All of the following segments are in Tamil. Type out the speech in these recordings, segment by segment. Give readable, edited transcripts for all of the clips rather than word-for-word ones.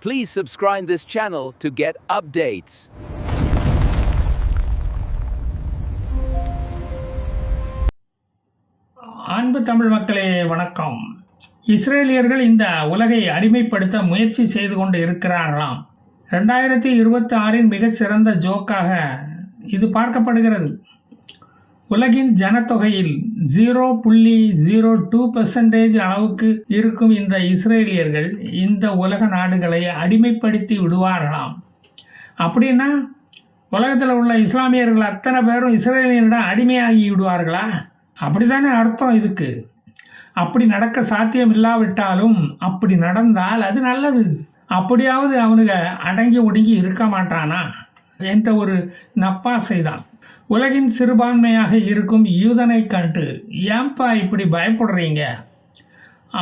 Please subscribe this channel to get updates. அன்பு தமிழ் மக்களே வணக்கம். இஸ்ரேலியர்கள் இந்த உலகை அடிமைப்படுத்த முயற்சி செய்து கொண்டு இருக்கிறார்களாம். 2026 மிகச்சிறந்த ஜோக்காக இது பார்க்கப்படுகிறது. உலகின் ஜனத்தொகையில் 0.02% அளவுக்கு இருக்கும் இந்த இஸ்ரேலியர்கள் இந்த உலக நாடுகளை அடிமைப்படுத்தி விடுவார்களாம். அப்படின்னா உலகத்தில் உள்ள இஸ்லாமியர்கள் அத்தனை பேரும் இஸ்ரேலியனிடம் அடிமையாகி விடுவார்களா? அப்படித்தானே அர்த்தம் இதுக்கு. அப்படி நடக்க சாத்தியம் இல்லாவிட்டாலும் அப்படி நடந்தால் அது நல்லது. அப்படியாவது அவனுங்க அடங்கி ஒடுங்கி இருக்க மாட்டானா என்ற ஒரு நப்பாசை தான். உலகின் சிறுபான்மையாக இருக்கும் யூதனை கண்டு ஏன்பா இப்படி பயப்படுறீங்க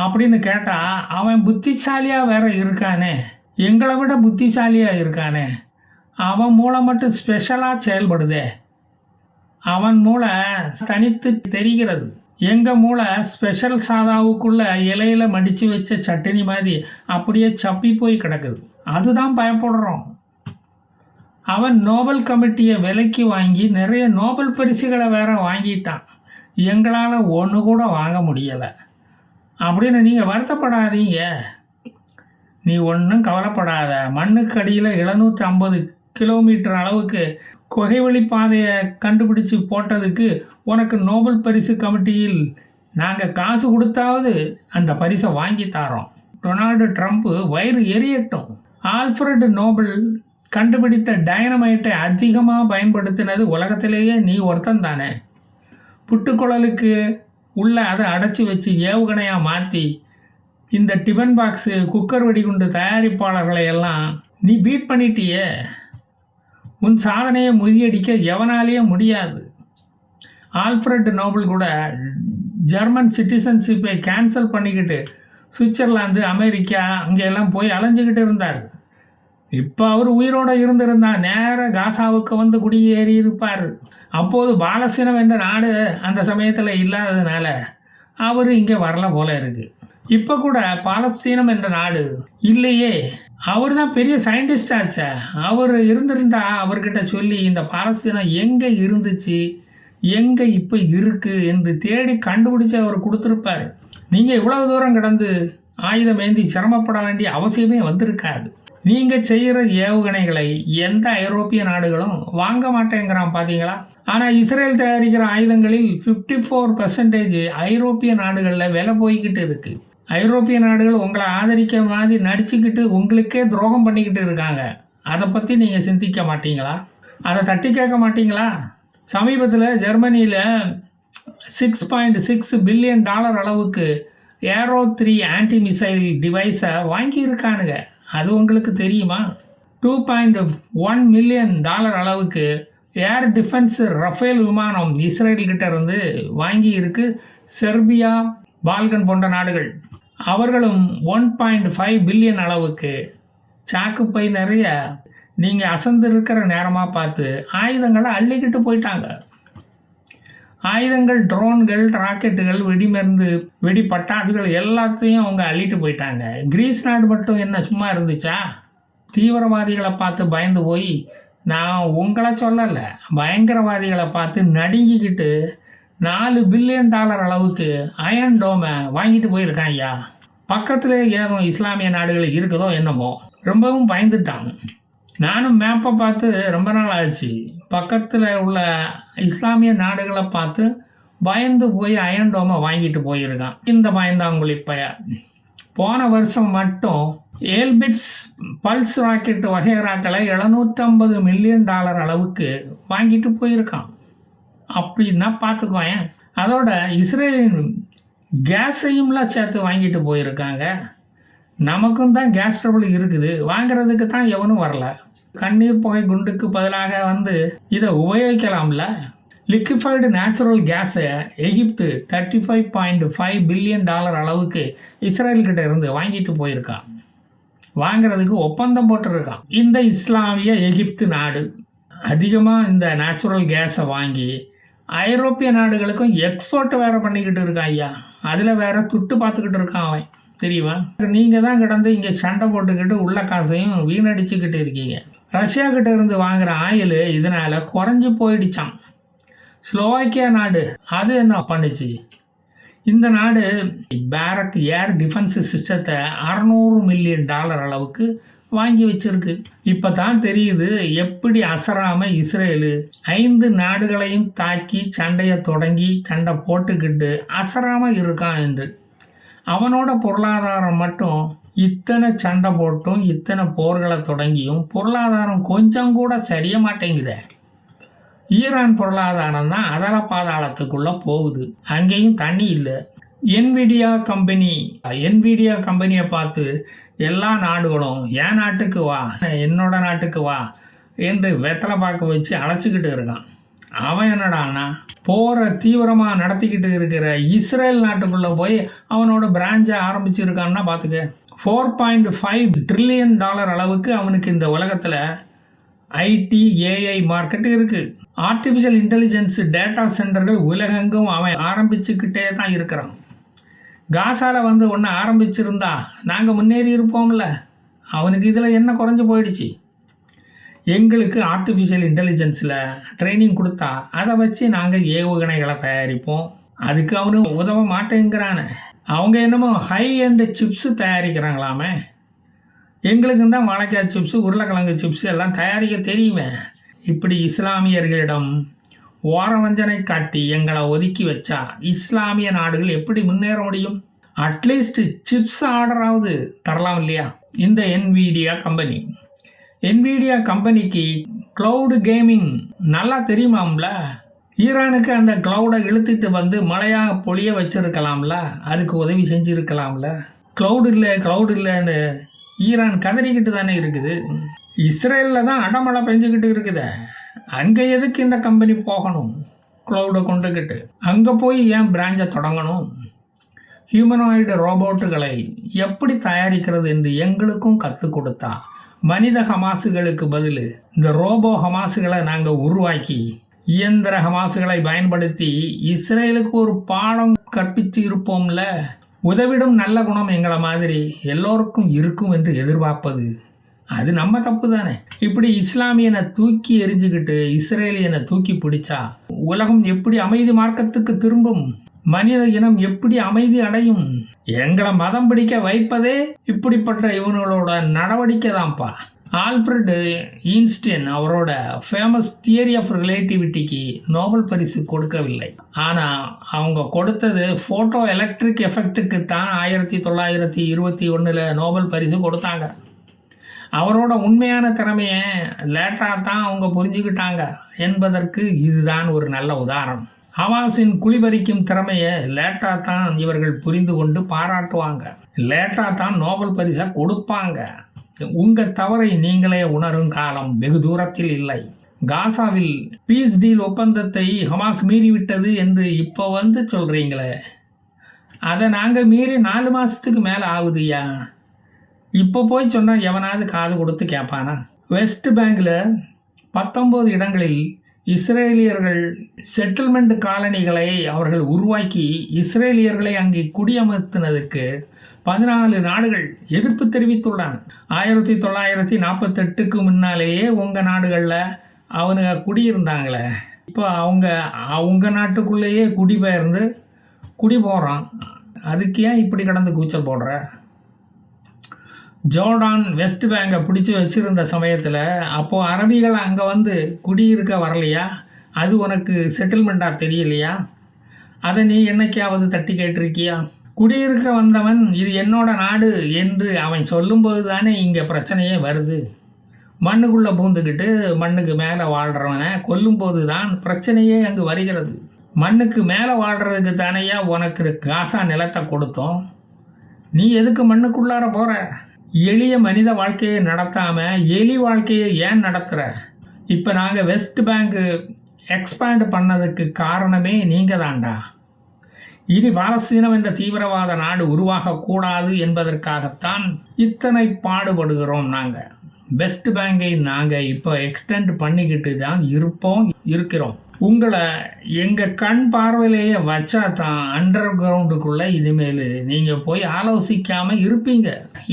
அப்படின்னு கேட்டால், அவன் புத்திசாலியாக வேற இருக்கானே, எங்களை விட புத்திசாலியாக இருக்கானே, அவன் மூளை மட்டும் ஸ்பெஷலாக செயல்படுதே, அவன் மூளை தனித்து தெரிகிறது, எங்கள் மூளை ஸ்பெஷல் சாதாவுக்குள்ள இலையில் மடித்து வச்ச சட்டினி மாதிரி அப்படியே சப்பி போய் கிடக்குது, அதுதான் பயப்படுறோம். அவன் நோபல் கமிட்டியை விலைக்கு வாங்கி நிறைய நோபல் பரிசுகளை வேற வாங்கிட்டான், எங்களால் ஒன்று கூட வாங்க முடியலை அப்படின்னு நீங்கள் வருத்தப்படாதீங்க. நீ ஒன்றும் கவலைப்படாத. மண்ணுக்கு அடியில் 750 கிலோமீட்டர் அளவுக்கு குகைவெளி பாதையை கண்டுபிடிச்சி போட்டதுக்கு உனக்கு நோபல் பரிசு கமிட்டியில் நாங்கள் காசு கொடுத்தாவது அந்த பரிசை வாங்கி தரோம். டொனால்டு ட்ரம்ப்பு வயிறு எரியட்டும். ஆல்ஃப்ரட் நோபல் கண்டுபிடித்த டைனமைட்டை அதிகமாக பயன்படுத்தினது உலகத்திலேயே நீ ஒருத்தன் தானே. புட்டுக்குழலுக்கு உள்ள அதை அடைச்சி வச்சு ஏவுகணையாக மாற்றி இந்த டிபன் பாக்ஸு குக்கர் வெடிகுண்டு தயாரிப்பாளர்களை எல்லாம் நீ பீட் பண்ணிட்டியே. உன் சாதனையை முறியடிக்க எவனாலேயே முடியாது. ஆல்ஃப்ரட் நோபல் கூட ஜெர்மன் சிட்டிசன்ஷிப்பை கேன்சல் பண்ணிக்கிட்டு சுவிட்சர்லாந்து, அமெரிக்கா அங்கெல்லாம் போய் அலைஞ்சிக்கிட்டு இருந்தார். இப்போ அவர் உயிரோடு இருந்திருந்தால் நேராக காசாவுக்கு வந்து குடியேறி இருப்பார். அப்போது பாலஸ்தீனம் என்ற நாடு அந்த சமயத்தில் இல்லாததுனால அவர் இங்கே வரல போல இருக்குது. இப்போ கூட பாலஸ்தீனம் என்ற நாடு இல்லையே. அவர் தான் பெரிய சயின்டிஸ்ட் ஆச்சே. அவர் இருந்திருந்தா அவர்கிட்ட சொல்லி இந்த பாலஸ்தீனம் எங்கே இருந்துச்சு, எங்கே இப்போ இருக்குது என்று தேடி கண்டுபிடிச்சி அவர் கொடுத்துருப்பார். நீங்கள் இவ்வளவு தூரம் கடந்து ஆயுதம் ஏந்தி சிரமப்பட வேண்டிய அவசியமே வந்திருக்காது. நீங்கள் செய்கிற ஏவுகணைகளை எந்த ஐரோப்பிய நாடுகளும் வாங்க மாட்டேங்கிறான் பார்த்தீங்களா? ஆனால் இஸ்ரேல் தயாரிக்கிற ஆயுதங்களில் 54% ஐரோப்பிய நாடுகளில் விலை போய்கிட்டு இருக்குது. ஐரோப்பிய நாடுகள் உங்களை ஆதரிக்க மாதிரி நடிச்சுக்கிட்டு உங்களுக்கே துரோகம் பண்ணிக்கிட்டு இருக்காங்க. அதை பற்றி நீங்கள் சிந்திக்க மாட்டீங்களா? அதை தட்டி கேட்க மாட்டீங்களா? சமீபத்தில் ஜெர்மனியில் $6.6 பில்லியன் அளவுக்கு ஏரோ 3 ஆன்டி மிசைல் டிவைஸை வாங்கியிருக்கானுங்க. அது உங்களுக்கு தெரியுமா? $2.1 மில்லியன் அளவுக்கு ஏர் டிஃபென்ஸ் ரஃபேல் விமானம் இஸ்ரேல்கிட்ட இருந்து வாங்கி இருக்கு செர்பியா, பால்கன் போன்ற நாடுகள். அவர்களும் 1.5 பில்லியன் அளவுக்கு சாக்குப்பை நிறைய நீங்கள் அசந்து இருக்கிற நேரமாக பார்த்து ஆயுதங்களை அள்ளிக்கிட்டு போயிட்டாங்க. ஆயுதங்கள், ட்ரோன்கள், ராக்கெட்டுகள், வெடிமருந்து, வெடி பட்டாசுகள் எல்லாத்தையும் அவங்க அள்ளிட்டு போயிட்டாங்க. கிரீஸ் நாடு மட்டும் என்ன சும்மா இருந்துச்சா? தீவிரவாதிகளை பார்த்து பயந்து போய், நான் உங்களை சொல்லலை, பயங்கரவாதிகளை பார்த்து நடுங்கிக்கிட்டு $4 பில்லியன் அளவுக்கு அயன் டோமை வாங்கிட்டு போயிருக்கான் ஐயா. பக்கத்தில் ஏதோ இஸ்லாமிய நாடுகள் இருக்குதோ என்னமோ, ரொம்பவும் பயந்துட்டான். நானும் மேப்பை பார்த்து ரொம்ப நாள் ஆச்சு. பக்கத்தில் உள்ள இஸ்லாமிய நாடுகளை பார்த்து பயந்து போய் அயன் டோமை வாங்கிட்டு போயிருக்கான் இந்த பயந்தாங்குழி பையன். போன வருஷம் மட்டும் ஏல்பிட்ஸ் பல்ஸ் ராக்கெட் வகைராக்களை $750 மில்லியன் அளவுக்கு வாங்கிட்டு போயிருக்கான். அப்படின்னா பார்த்துக்கோயேன். அதோட இஸ்ரேலின் கேஸையும்லாம் சேர்த்து வாங்கிட்டு போயிருக்காங்க. நமக்கும் தான் கேஸ் ட்ரபிள் இருக்குது, வாங்கிறதுக்கு தான் எவனும் வரல. கண்ணீர் புகை குண்டுக்கு பதிலாக வந்து இதை உபயோகிக்கலாம்ல. லிக்விஃபைடு நேச்சுரல் கேஸை எகிப்து $35.5 பில்லியன் அளவுக்கு இஸ்ரேல்கிட்ட இருந்து வாங்கிட்டு போயிருக்கான். வாங்கிறதுக்கு ஒப்பந்தம் போட்டிருக்கான். இந்த இஸ்லாமிய எகிப்து நாடு அதிகமாக இந்த நேச்சுரல் கேஸை வாங்கி ஐரோப்பிய நாடுகளுக்கும் எக்ஸ்போர்ட் வேறு பண்ணிக்கிட்டு இருக்கான் ஐயா. அதில் வேற துட்டு பார்த்துக்கிட்டு இருக்கான் அவன். தெரியுமா? நீங்கள் தான் கிடந்து இங்கே சண்டை போட்டுக்கிட்டு உள்ள காசையும் வீணடிச்சுக்கிட்டு இருக்கீங்க. ரஷ்யா கிட்ட இருந்து வாங்குற ஆயில் இதனால் குறைஞ்சி போயிடுச்சான். ஸ்லோவாக்கியா நாடு அது என்ன பண்ணுச்சு? இந்த நாடு பேரக் ஏர் டிஃபென்ஸ் சிஸ்டத்தை $600 மில்லியன் அளவுக்கு வாங்கி வச்சிருக்கு. இப்போ தான் தெரியுது எப்படி அசராமல் இஸ்ரேலு 5 நாடுகளையும் தாக்கி சண்டையை தொடங்கி சண்டை போட்டுக்கிட்டு அசராமல் இருக்கான் என்று. அவனோட பொருளாதாரம் மட்டும் இத்தனை சண்டை போட்டும் இத்தனை போர்களை தொடங்கியும் பொருளாதாரம் கொஞ்சம் கூட சரிய மாட்டேங்குதே. ஈரான் பொருளாதாரம் தான் அதல பாதாளத்துக்குள்ளே போகுது. அங்கேயும் தண்ணி இல்லை. என்விடியா கம்பெனியை பார்த்து எல்லா நாடுகளும் என் நாட்டுக்கு வா, என்னோட நாட்டுக்கு வா என்று வெத்தலை பார்க்க வச்சு அழைச்சிக்கிட்டு இருக்கான். அவன் என்னடான்னா போரை தீவிரமாக நடத்திக்கிட்டு இருக்கிற இஸ்ரேல் நாட்டுக்குள்ளே போய் அவனோட பிரான்ச்சை ஆரம்பிச்சிருக்கான்னா பார்த்துக்க. $4.5 ட்ரில்லியன் அளவுக்கு அவனுக்கு இந்த உலகத்தில் ஐடி ஏஐ மார்க்கெட்டு இருக்குது. ஆர்டிஃபிஷியல் இன்டெலிஜென்ஸ் டேட்டா சென்டர்கள் உலகெங்கும் அவன் ஆரம்பிச்சுக்கிட்டே தான் இருக்கிறான். காசாவில் வந்து ஒன்று ஆரம்பிச்சிருந்தா நாங்கள் முன்னேறி இருப்போம்ல. அவனுக்கு இதில் என்ன குறைஞ்சி போயிடுச்சு? எங்களுக்கு ஆர்டிஃபிஷியல் இன்டெலிஜென்ஸில் ட்ரைனிங் கொடுத்தா அதை வச்சு நாங்கள் ஏவுகணைகளை தயாரிப்போம். அதுக்கு அவனு உதவ மாட்டேங்கிறானே. அவங்க என்னமோ ஹை எண்டு சிப்ஸு தயாரிக்கிறாங்களாமே. எங்களுக்கு தான் வாழைக்காய் சிப்ஸு, உருளைக்கிழங்கு சிப்ஸு எல்லாம் தயாரிக்க தெரியுமே. இப்படி இஸ்லாமியர்களிடம் ஓரவஞ்சனை காட்டி எங்களை ஒதுக்கி வச்சா இஸ்லாமிய நாடுகள் எப்படி முன்னேற முடியும்? அட்லீஸ்ட் சிப்ஸ் ஆர்டராவது தரலாம் இல்லையா? இந்த என்விடியா கம்பெனிக்கு க்ளவுடு கேமிங் நல்லா தெரியுமாம்ல. ஈரானுக்கு அந்த க்ளவுடை இழுத்துட்டு வந்து மழையாக பொழிய வச்சிருக்கலாம்ல, அதுக்கு உதவி செஞ்சுருக்கலாம்ல. க்ளவுடு இல்லைன்னு ஈரான் கதறிக்கிட்டு தானே இருக்குது. இஸ்ரேலில் தான் அடமழை பெஞ்சுக்கிட்டு இருக்குது. அங்கே எதுக்கு இந்த கம்பெனி போகணும்? க்ளவுடை கொண்டுக்கிட்டு அங்கே போய் ஏன் பிரான்ச்சை தொடங்கணும்? ஹியூமனாய்டு ரோபோட்டுகளை எப்படி தயாரிக்கிறது என்று எங்களுக்கும் கற்றுக் கொடுத்தா மனித ஹமாசுகளுக்கு பதில் இந்த ரோபோ ஹமாசுகளை நாங்கள் உருவாக்கி இயந்திர ஹமாசுகளை பயன்படுத்தி இஸ்ரேலுக்கு ஒரு பாடம் கற்பித்து இருப்போம்ல. உதவிடும் நல்ல குணம் எங்களை மாதிரி எல்லோருக்கும் இருக்கும் என்று எதிர்பார்ப்பது அது நம்ம தப்பு தானே. இப்படி இஸ்லாமியனை தூக்கி எரிஞ்சுக்கிட்டு இஸ்ரேலியனை தூக்கி பிடிச்சா உலகம் எப்படி அமைதி மார்க்கத்துக்கு திரும்பும்? மனித இனம் எப்படி அமைதி அடையும்? எங்களை மதம் பிடிக்க வைப்பதே இப்படிப்பட்ட இவங்களோட நடவடிக்கை தான்ப்பா. ஆல்ஃபிரட் ஈன்ஸ்டைன் அவரோட ஃபேமஸ் தியரி ஆஃப் ரிலேட்டிவிட்டிக்கு நோபல் பரிசு கொடுக்கவில்லை. ஆனால் அவங்க கொடுத்தது ஃபோட்டோ எலக்ட்ரிக் எஃபெக்ட்டுக்கு தான் 1921 நோபல் பரிசு கொடுத்தாங்க. அவரோட உண்மையான திறமையை லேட்டாக தான் அவங்க புரிஞ்சுக்கிட்டாங்க என்பதற்கு இதுதான் ஒரு நல்ல உதாரணம். ஹமாஸின் குளிபறிக்கும் திறமையை லேட்டாக தான் இவர்கள் புரிந்து கொண்டு பாராட்டுவாங்க, லேட்டாக தான் நோபல் பரிசை கொடுப்பாங்க. உங்கள் தவறை நீங்களே உணரும் காலம் வெகு தூரத்தில் இல்லை. காசாவில் பீஸ் டீல் ஒப்பந்தத்தை ஹமாஸ் மீறிவிட்டது என்று இப்போ வந்து சொல்கிறீங்களே, அதை நாங்கள் மீறி 4 மாதத்துக்கு மேலே ஆகுதுயா. இப்போ போய் சொன்னால் எவனாவது காது கொடுத்து கேட்பானா? வெஸ்ட் பேங்கில் 19 இடங்களில் இஸ்ரேலியர்கள் செட்டில்மெண்ட் காலனிகளை அவர்கள் உருவாக்கி இஸ்ரேலியர்களை அங்கே குடியமர்த்தினதுக்கு 14 நாடுகள் எதிர்ப்பு தெரிவித்துள்ளன. 1948க்கு முன்னாலேயே உங்கள் நாடுகளில் அவனுங்க குடியிருந்தாங்களே, இப்போ அவங்க நாட்டுக்குள்ளேயே குடிபெயர்ந்து குடி போகிறான். அதுக்கு ஏன் இப்படி கடந்து கூச்சல் போடுற? ஜோர்டான் வெஸ்ட் பேங்கை பிடிச்சி வச்சுருந்த சமயத்தில் அப்போது அரபிகள் அங்கே வந்து குடியிருக்க வரலையா? அது உனக்கு செட்டில்மெண்ட்டாக தெரியலையா? அதை நீ என்னைக்காவது தட்டி கேட்டிருக்கியா? குடியிருக்க வந்தவன் இது என்னோட நாடு என்று அவன் சொல்லும்போது தானே இங்கே பிரச்சனையே வருது. மண்ணுக்குள்ளே பூந்துக்கிட்டு மண்ணுக்கு மேலே வாழ்கிறவனை கொல்லும்போது தான் பிரச்சனையே அங்கு வருகிறது. மண்ணுக்கு மேலே வாழ்கிறதுக்கு தானையா உனக்கு காசா நிலத்தை கொடுத்தோம். நீ எதுக்கு மண்ணுக்குள்ளார போகிற? எளிய மனித வாழ்க்கையை நடத்தாமல் எலி வாழ்க்கையை ஏன் நடத்துகிற? இப்போ நாங்கள் வெஸ்ட் பேங்க் எக்ஸ்பேண்ட் பண்ணதுக்கு காரணமே நீங்கள் தான்டா. இனி பாலஸ்தீனம் என்ற தீவிரவாத நாடு உருவாகக்கூடாது என்பதற்காகத்தான் இத்தனை பாடுபடுகிறோம். நாங்கள் வெஸ்ட் பேங்கை நாங்கள் இப்போ எக்ஸ்டெண்ட் பண்ணிக்கிட்டு தான் இருக்கிறோம். உங்களை எங்கள் கண் பார்வையிலேயே வச்சா தான் அண்டர் கிரவுண்டுக்குள்ளே இனிமேல் நீங்கள் போய் ஆலோசிக்காமல் இருப்பீங்க.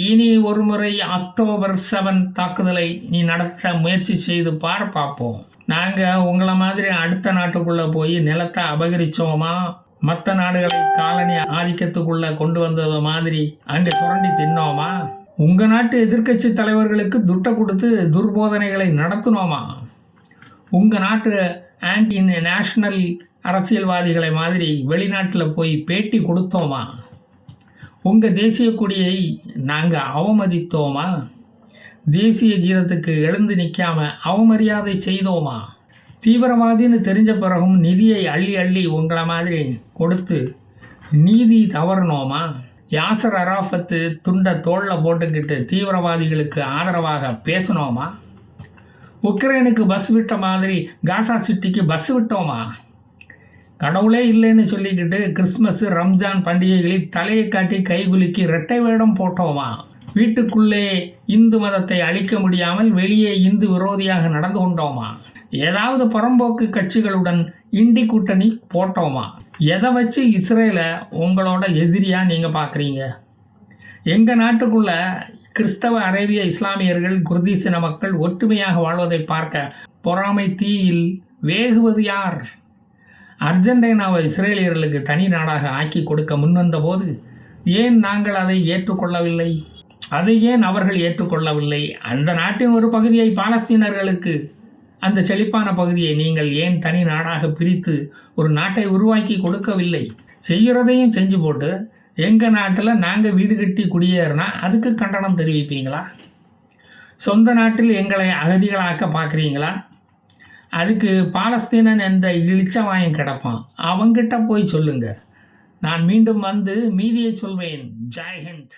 இனி ஒரு முறை October 7 தாக்குதலை நீ நடத்த முயற்சி செய்து பார்ப்போம். நாங்கள் உங்களை மாதிரி அடுத்த நாட்டுக்குள்ளே போய் நிலத்தை அபகரித்தோமா, மற்ற நாடுகளை காலனி ஆதிக்கத்துக்குள்ளே கொண்டு வந்தது மாதிரி அங்கே சுரண்டி தின்னோமா, உங்கள் நாட்டு எதிர்க்கட்சி தலைவர்களுக்கு துட்டை கொடுத்து துர்போதனைகளை நடத்தினோமா, உங்கள் நாட்டு ஆன்டி நேஷனல் அரசியல்வாதிகளை மாதிரி வெளிநாட்டில் போய் பேட்டி கொடுத்தோமா, உங்கள் தேசிய கொடியை நாங்கள் அவமதித்தோமா, தேசிய கீதத்துக்கு எழுந்து நிற்காம அவமரியாதை செய்தோமா, தீவிரவாதின்னு தெரிஞ்ச பிறகும் நிதியை அள்ளி அள்ளி உங்களை மாதிரி கொடுத்து நீதி தவறுனோமா, யாசர் அராஃபத்து துண்டை தோளில் போட்டுக்கிட்டு தீவிரவாதிகளுக்கு ஆதரவாக பேசினோமா, உக்ரைனுக்கு பஸ் விட்ட மாதிரி காசா சிட்டிக்கு பஸ் விட்டோமா, கடவுளே இல்லைன்னு சொல்லிக்கிட்டு கிறிஸ்மஸ் ரம்ஜான் பண்டிகைகளில் தலையை காட்டி கைகுலுக்கி இரட்டை வேடம் போட்டோமா, வீட்டுக்குள்ளே இந்து மதத்தை அழிக்க முடியாமல் வெளியே இந்து விரோதியாக நடந்து கொண்டோமா, ஏதாவது புறம்போக்கு கட்சிகளுடன் இண்டி கூட்டணி போட்டோமா, எதை வச்சு இஸ்ரேலை உங்களோட எதிரியாக நீங்கள் பார்க்குறீங்க? எங்கள் நாட்டுக்குள்ள கிறிஸ்தவ அரேபிய இஸ்லாமியர்கள் குர்தீசின மக்கள் ஒற்றுமையாக வாழ்வதை பார்க்க பொறாமை தீயில் வேகுவது யார்? அர்ஜென்டினாவை இஸ்ரேலியர்களுக்கு தனி நாடாக ஆக்கி கொடுக்க முன்வந்த போது ஏன் நாங்கள் அதை ஏற்றுக்கொள்ளவில்லை? அதை ஏன் அவர்கள் ஏற்றுக்கொள்ளவில்லை? அந்த நாட்டின் ஒரு பகுதியை பாலஸ்தீனர்களுக்கு, அந்த செழிப்பான பகுதியை நீங்கள் ஏன் தனி நாடாக பிரித்து ஒரு நாட்டை உருவாக்கி கொடுக்கவில்லை? செய்கிறதையும் செஞ்சு போட்டு எங்கள் நாட்டில் நாங்கள் வீடு கட்டி குடியேறினா அதுக்கு கண்டனம் தெரிவிப்பீங்களா? சொந்த நாட்டில் எங்களை அகதிகளாக்க பார்க்குறீங்களா? அதுக்கு பாலஸ்தீனன் என்ற இளிச்சவாயம் கிடப்பான், அவங்கிட்ட போய் சொல்லுங்க. நான் மீண்டும் வந்து மீதியை சொல்வேன். ஜெய் ஹிந்த்.